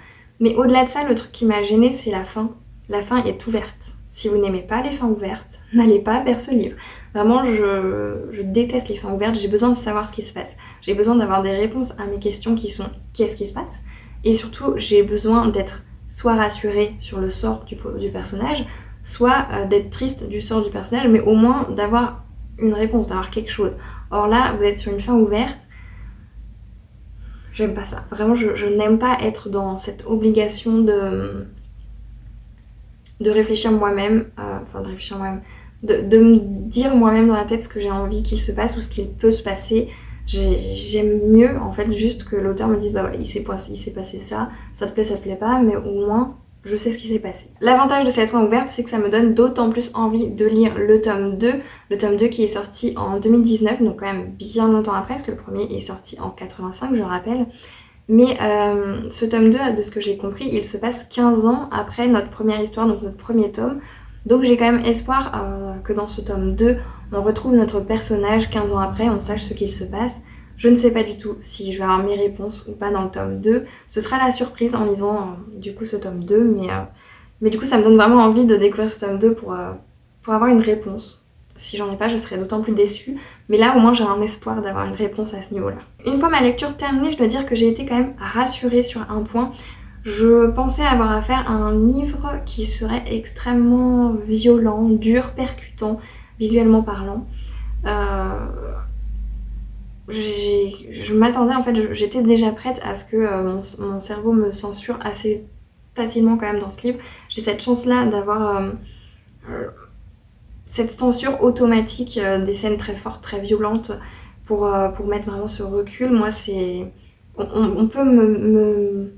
Mais au-delà de ça, le truc qui m'a gênée, c'est la fin. La fin est ouverte. Si vous n'aimez pas les fins ouvertes, n'allez pas vers ce livre. Vraiment, je déteste les fins ouvertes. J'ai besoin de savoir ce qui se passe. J'ai besoin d'avoir des réponses à mes questions qui sont qu'est-ce qui se passe. Et surtout, j'ai besoin d'être soit rassurée sur le sort du personnage, soit d'être triste du sort du personnage, mais au moins d'avoir une réponse, d'avoir quelque chose. Or là, vous êtes sur une fin ouverte, j'aime pas ça. Vraiment, je n'aime pas être dans cette obligation de réfléchir moi-même, de me dire moi-même dans la tête ce que j'ai envie qu'il se passe ou ce qu'il peut se passer. J'aime mieux en fait juste que l'auteur me dise bah voilà, il s'est passé ça te plaît pas, mais au moins je sais ce qui s'est passé. L'avantage de cette fin ouverte, c'est que ça me donne d'autant plus envie de lire le tome 2 qui est sorti en 2019, donc quand même bien longtemps après, parce que le premier est sorti en 85, je rappelle. Mais ce tome 2, de ce que j'ai compris, il se passe 15 ans après notre première histoire, donc notre premier tome. Donc j'ai quand même espoir que dans ce tome 2, on retrouve notre personnage 15 ans après, on sache ce qu'il se passe. Je ne sais pas du tout si je vais avoir mes réponses ou pas dans le tome 2. Ce sera la surprise en lisant du coup ce tome 2, mais du coup ça me donne vraiment envie de découvrir ce tome 2 pour avoir une réponse. Si j'en ai pas, je serais d'autant plus déçue, mais là au moins j'ai un espoir d'avoir une réponse à ce niveau-là. Une fois ma lecture terminée, je dois dire que j'ai été quand même rassurée sur un point. Je pensais avoir affaire à un livre qui serait extrêmement violent, dur, percutant, visuellement parlant. Je m'attendais, en fait, j'étais déjà prête à ce que mon cerveau me censure assez facilement quand même dans ce livre. J'ai cette chance-là d'avoir cette censure automatique des scènes très fortes, très violentes, pour mettre vraiment ce recul. Moi, c'est... On peut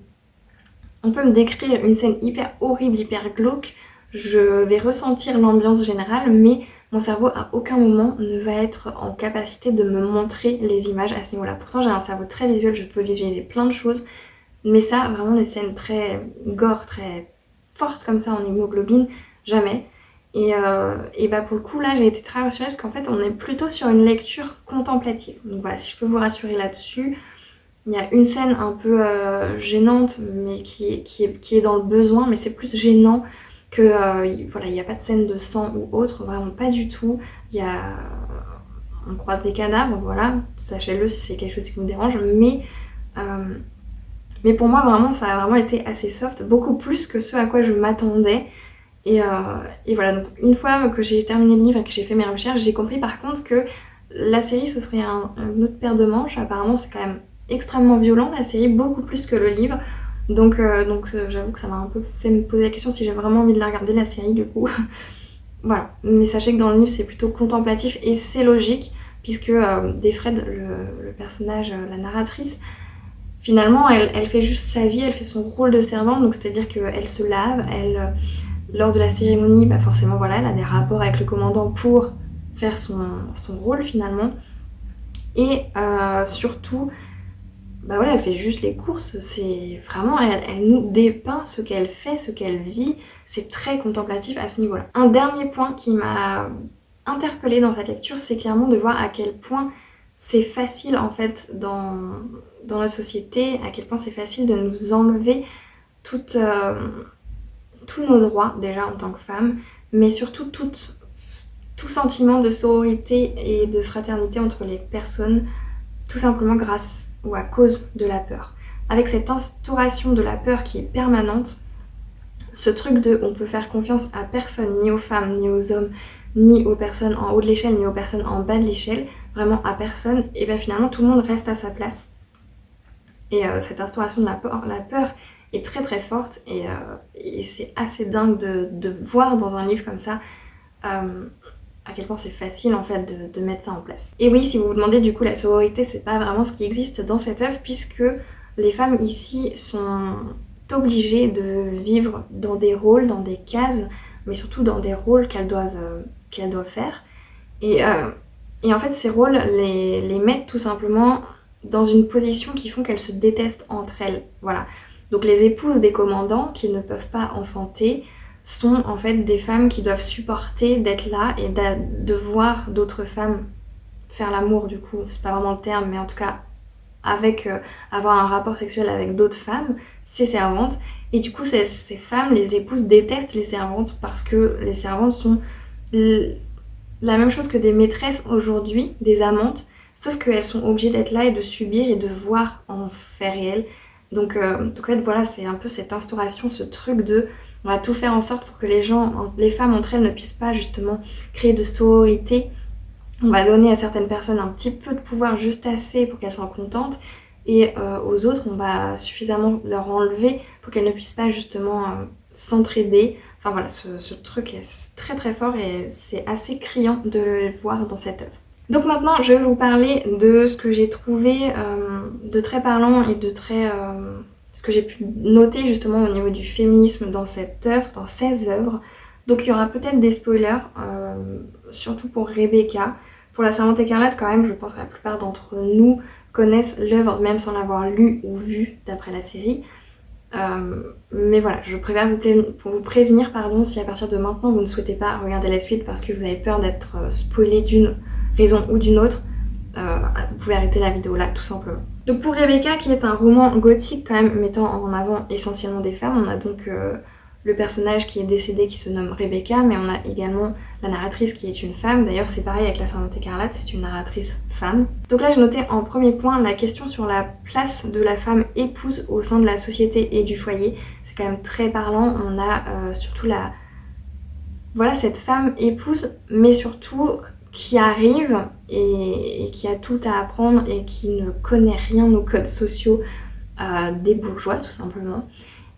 on peut me décrire une scène hyper horrible, hyper glauque, je vais ressentir l'ambiance générale, mais mon cerveau à aucun moment ne va être en capacité de me montrer les images à ce niveau-là. Pourtant j'ai un cerveau très visuel, je peux visualiser plein de choses, mais ça, vraiment les scènes très gore, très fortes comme ça en hémoglobine, jamais. Et bah pour le coup là j'ai été très rassurée parce qu'en fait on est plutôt sur une lecture contemplative. Donc voilà, si je peux vous rassurer là-dessus, il y a une scène un peu gênante mais qui est dans le besoin, mais c'est plus gênant que voilà, il n'y a pas de scène de sang ou autre, vraiment pas du tout. On croise des cadavres, voilà, sachez-le si c'est quelque chose qui vous dérange, mais pour moi vraiment ça a vraiment été assez soft, beaucoup plus que ce à quoi je m'attendais. Et, euh, et voilà, donc une fois que j'ai terminé le livre et que j'ai fait mes recherches, j'ai compris par contre que la série ce serait une autre paire de manches. Apparemment c'est quand même extrêmement violent la série, beaucoup plus que le livre. Donc j'avoue que ça m'a un peu fait me poser la question si j'ai vraiment envie de la regarder la série du coup. Voilà, mais sachez que dans le livre c'est plutôt contemplatif et c'est logique puisque Defred, le personnage, la narratrice, finalement elle fait juste sa vie, elle fait son rôle de servante, donc c'est-à-dire qu'elle se lave, lors de la cérémonie, bah forcément voilà, elle a des rapports avec le commandant pour faire son rôle finalement. Et surtout, bah voilà, elle fait juste les courses, c'est vraiment, elle nous dépeint ce qu'elle fait, ce qu'elle vit, c'est très contemplatif à ce niveau-là. Un dernier point qui m'a interpellée dans cette lecture, c'est clairement de voir à quel point c'est facile en fait dans la société, à quel point c'est facile de nous enlever toute, tous nos droits déjà en tant que femme, mais surtout tout sentiment de sororité et de fraternité entre les personnes, tout simplement grâce ou à cause de la peur. Avec cette instauration de la peur qui est permanente, ce truc de on peut faire confiance à personne, ni aux femmes, ni aux hommes, ni aux personnes en haut de l'échelle, ni aux personnes en bas de l'échelle, vraiment à personne, et bien finalement tout le monde reste à sa place. Et cette instauration de la peur est très très forte et c'est assez dingue de voir dans un livre comme ça à quel point c'est facile en fait de mettre ça en place. Et oui, si vous vous demandez du coup la sororité, c'est pas vraiment ce qui existe dans cette œuvre puisque les femmes ici sont obligées de vivre dans des rôles, dans des cases, mais surtout dans des rôles qu'elles doivent faire. Et en fait ces rôles les mettent tout simplement dans une position qui font qu'elles se détestent entre elles. Voilà. Donc les épouses des commandants qui ne peuvent pas enfanter sont en fait des femmes qui doivent supporter d'être là et de voir d'autres femmes faire l'amour du coup, c'est pas vraiment le terme, mais en tout cas avec avoir un rapport sexuel avec d'autres femmes, ces servantes. Et du coup ces femmes, les épouses détestent les servantes parce que les servantes sont la même chose que des maîtresses aujourd'hui, des amantes, sauf qu'elles sont obligées d'être là et de subir et de voir en fait réel. Donc en fait voilà, c'est un peu cette instauration, ce truc de on va tout faire en sorte pour que les femmes entre elles ne puissent pas justement créer de sororité. On va donner à certaines personnes un petit peu de pouvoir, juste assez pour qu'elles soient contentes, et aux autres on va suffisamment leur enlever pour qu'elles ne puissent pas justement s'entraider. Enfin voilà, ce truc est très très fort et c'est assez criant de le voir dans cette œuvre. Donc maintenant je vais vous parler de ce que j'ai trouvé de très parlant et de très... ce que j'ai pu noter justement au niveau du féminisme dans cette œuvre, dans ces œuvres. Donc il y aura peut-être des spoilers, surtout pour Rebecca. Pour La Servante écarlate quand même, je pense que la plupart d'entre nous connaissent l'œuvre même sans l'avoir lue ou vue d'après la série. Mais voilà, je préfère vous prévenir si à partir de maintenant vous ne souhaitez pas regarder la suite parce que vous avez peur d'être spoilé d'une raison ou d'une autre, vous pouvez arrêter la vidéo là tout simplement. Donc pour Rebecca, qui est un roman gothique quand même mettant en avant essentiellement des femmes, on a donc le personnage qui est décédé qui se nomme Rebecca, mais on a également la narratrice qui est une femme. D'ailleurs c'est pareil avec La Servante écarlate, c'est une narratrice femme. Donc là j'ai noté en premier point la question sur la place de la femme épouse au sein de la société et du foyer. C'est quand même très parlant, on a surtout voilà, cette femme épouse, mais surtout qui arrive et qui a tout à apprendre et qui ne connaît rien aux codes sociaux des bourgeois tout simplement.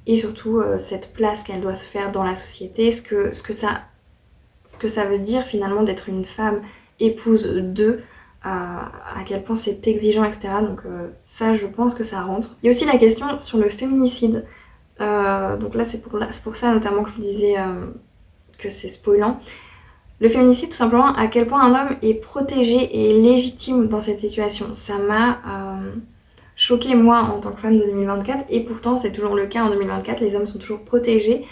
Et surtout cette place qu'elle doit se faire dans la société, ce que ça veut dire finalement d'être une femme épouse d'eux, à quel point c'est exigeant, etc. Donc ça, je pense que ça rentre. Il y a aussi la question sur le féminicide. Donc là, c'est pour ça notamment que je vous disais que c'est spoilant. Le féminicide, tout simplement, à quel point un homme est protégé et légitime dans cette situation. Ça m'a choquée, moi, en tant que femme de 2024, et pourtant, c'est toujours le cas en 2024. Les hommes sont toujours protégés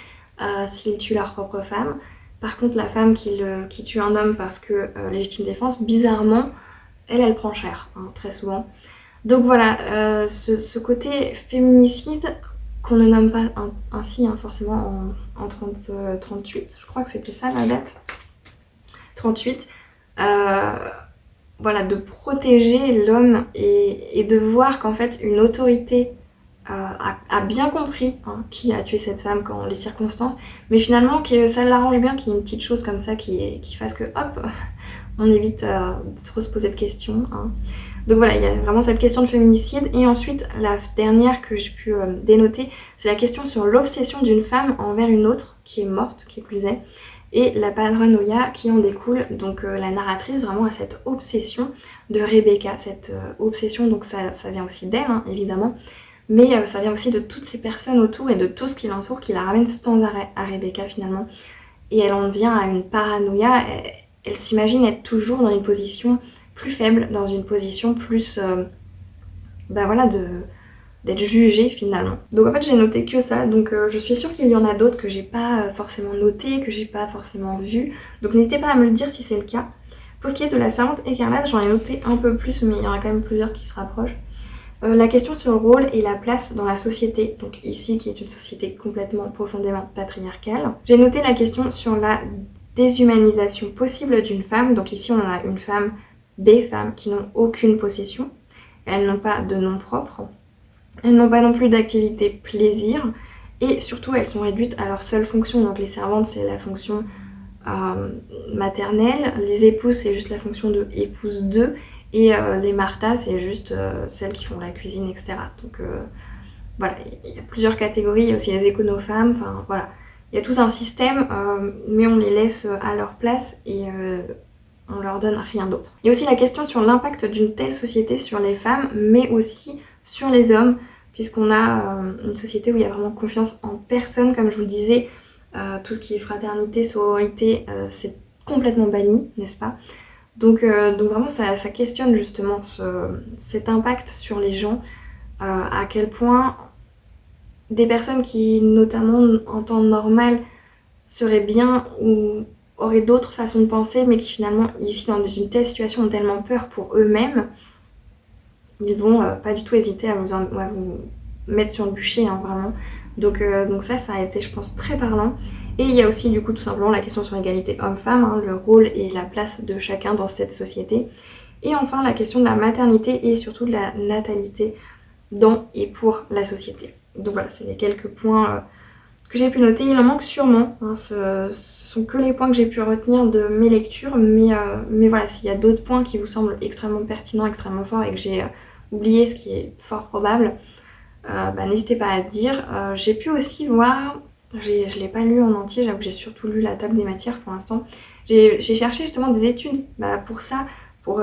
s'ils tuent leur propre femme, Par contre, la femme qui tue un homme parce que légitime défense, bizarrement, elle prend cher, hein, très souvent. Donc voilà, ce côté féminicide, qu'on ne nomme pas ainsi, hein, forcément en 38, je crois que c'était ça la date, 38, voilà, de protéger l'homme et de voir qu'en fait une autorité a bien compris, hein, qui a tué cette femme, quand les circonstances, mais finalement que ça l'arrange bien qu'il y ait une petite chose comme ça qui fasse que hop, on évite de trop se poser de questions, hein. Donc voilà, il y a vraiment cette question de féminicide. Et ensuite, la dernière que j'ai pu dénoter, c'est la question sur l'obsession d'une femme envers une autre qui est morte, qui plus est, et la paranoïa qui en découle. Donc la narratrice vraiment a cette obsession de Rebecca, cette obsession, donc ça vient aussi d'elle, hein, évidemment, mais ça vient aussi de toutes ces personnes autour et de tout ce qui l'entoure qui la ramène sans arrêt à Rebecca finalement. Et elle en vient à une paranoïa, elle s'imagine être toujours dans une position plus faible, dans une position plus, bah voilà, d'être jugée finalement. Donc en fait j'ai noté que ça, donc je suis sûre qu'il y en a d'autres que j'ai pas forcément noté, que j'ai pas forcément vu, donc n'hésitez pas à me le dire si c'est le cas. Pour ce qui est de la Servante écarlate, j'en ai noté un peu plus, mais il y en a quand même plusieurs qui se rapprochent. La question sur le rôle et la place dans la société, donc ici qui est une société complètement, profondément patriarcale. J'ai noté la question sur la déshumanisation possible d'une femme, donc ici on a une femme, des femmes qui n'ont aucune possession, elles n'ont pas de nom propre, elles n'ont pas non plus d'activité plaisir, et surtout elles sont réduites à leur seule fonction, donc les servantes c'est la fonction maternelle, les épouses c'est juste la fonction de épouse d'eux, et les Martha, c'est juste celles qui font la cuisine, etc. Donc voilà, il y a plusieurs catégories, il y a aussi les éconofemmes, enfin voilà. Il y a tout un système, mais on les laisse à leur place et on leur donne rien d'autre. Il y a aussi la question sur l'impact d'une telle société sur les femmes, mais aussi sur les hommes, puisqu'on a une société où il y a vraiment confiance en personne, comme je vous le disais. Tout ce qui est fraternité, sororité, c'est complètement banni, n'est-ce pas ? Donc vraiment ça questionne justement cet impact sur les gens, à quel point des personnes qui notamment en temps normal seraient bien ou auraient d'autres façons de penser, mais qui finalement ici dans une telle situation ont tellement peur pour eux-mêmes, ils vont pas du tout hésiter à vous mettre sur le bûcher, hein, vraiment. Donc ça a été je pense très parlant. Et il y a aussi du coup tout simplement la question sur l'égalité homme-femme, hein, le rôle et la place de chacun dans cette société. Et enfin la question de la maternité et surtout de la natalité dans et pour la société. Donc voilà, c'est les quelques points que j'ai pu noter. Il en manque sûrement, hein, ce sont que les points que j'ai pu retenir de mes lectures, mais voilà, s'il y a d'autres points qui vous semblent extrêmement pertinents, extrêmement forts et que j'ai oublié, ce qui est fort probable, n'hésitez pas à le dire. J'ai pu aussi voir, je l'ai pas lu en entier, j'avoue que j'ai surtout lu la table des matières pour l'instant. J'ai cherché justement des études pour ça, pour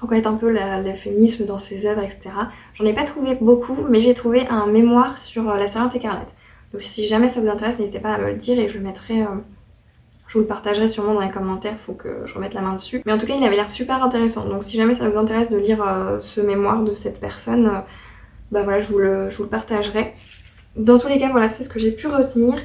connaître un peu le féminisme dans ses œuvres, etc. J'en ai pas trouvé beaucoup, mais j'ai trouvé un mémoire sur la Servante écarlate. Donc si jamais ça vous intéresse, n'hésitez pas à me le dire et je le mettrai... je vous le partagerai sûrement dans les commentaires, faut que je remette la main dessus. Mais en tout cas, il avait l'air super intéressant. Donc si jamais ça vous intéresse de lire ce mémoire de cette personne, voilà, je vous le partagerai. Dans tous les cas, voilà, c'est ce que j'ai pu retenir.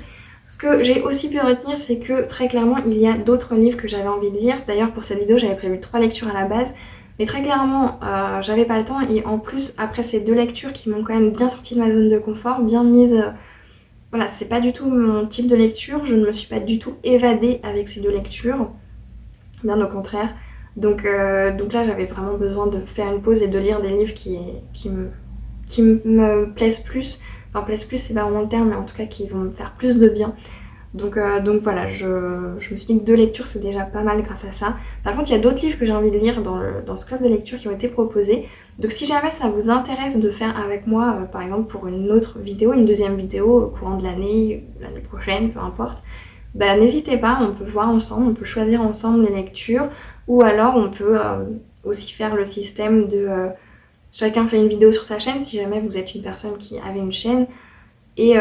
Ce que j'ai aussi pu retenir, c'est que très clairement, il y a d'autres livres que j'avais envie de lire. D'ailleurs, pour cette vidéo, j'avais prévu 3 lectures à la base. Mais très clairement, j'avais pas le temps. Et en plus, après ces 2 lectures qui m'ont quand même bien sorti de ma zone de confort, bien mise... voilà, c'est pas du tout mon type de lecture. Je ne me suis pas du tout évadée avec ces 2 lectures. Bien au contraire. Donc là, j'avais vraiment besoin de faire une pause et de lire des livres qui me plaisent plus. Enfin, plaisent plus, c'est pas vraiment le terme, mais en tout cas qui vont me faire plus de bien. Donc voilà, je me suis dit que 2 lectures c'est déjà pas mal grâce à ça. Par contre, il y a d'autres livres que j'ai envie de lire dans ce club de lecture qui ont été proposés. Donc si jamais ça vous intéresse de faire avec moi, par exemple pour une autre vidéo, une deuxième vidéo au courant de l'année prochaine, peu importe, n'hésitez pas, on peut voir ensemble, on peut choisir ensemble les lectures, ou alors on peut aussi faire le système de chacun fait une vidéo sur sa chaîne si jamais vous êtes une personne qui avait une chaîne. Et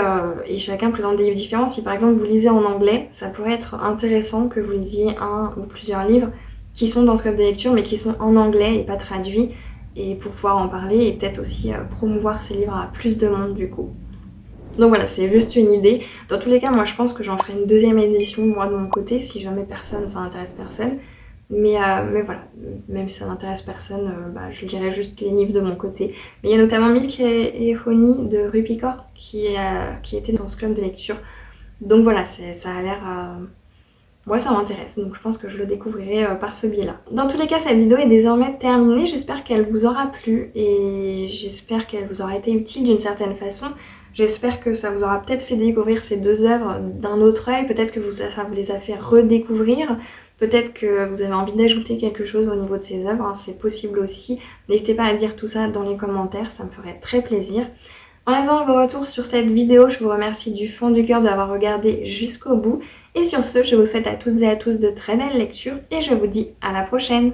chacun présente des livres différents. Si par exemple vous lisez en anglais, ça pourrait être intéressant que vous lisiez un ou plusieurs livres qui sont dans ce club de lecture mais qui sont en anglais et pas traduits, et pour pouvoir en parler et peut-être aussi promouvoir ces livres à plus de monde du coup. Donc voilà, c'est juste une idée. Dans tous les cas, moi je pense que j'en ferai une deuxième édition moi de mon côté, si jamais ça n'intéresse personne. Mais voilà, même si ça n'intéresse personne, je dirais juste les livres de mon côté. Mais il y a notamment Milk et Honey de Rupicor qui était dans ce club de lecture. Donc voilà, ça a l'air... Moi ça m'intéresse, donc je pense que je le découvrirai par ce biais-là. Dans tous les cas, cette vidéo est désormais terminée. J'espère qu'elle vous aura plu et j'espère qu'elle vous aura été utile d'une certaine façon. J'espère que ça vous aura peut-être fait découvrir ces deux œuvres d'un autre œil, peut-être que ça vous les a fait redécouvrir, peut-être que vous avez envie d'ajouter quelque chose au niveau de ces œuvres, hein, c'est possible aussi. N'hésitez pas à dire tout ça dans les commentaires, ça me ferait très plaisir. En attendant vos retours sur cette vidéo, je vous remercie du fond du cœur d'avoir regardé jusqu'au bout. Et sur ce, je vous souhaite à toutes et à tous de très belles lectures et je vous dis à la prochaine.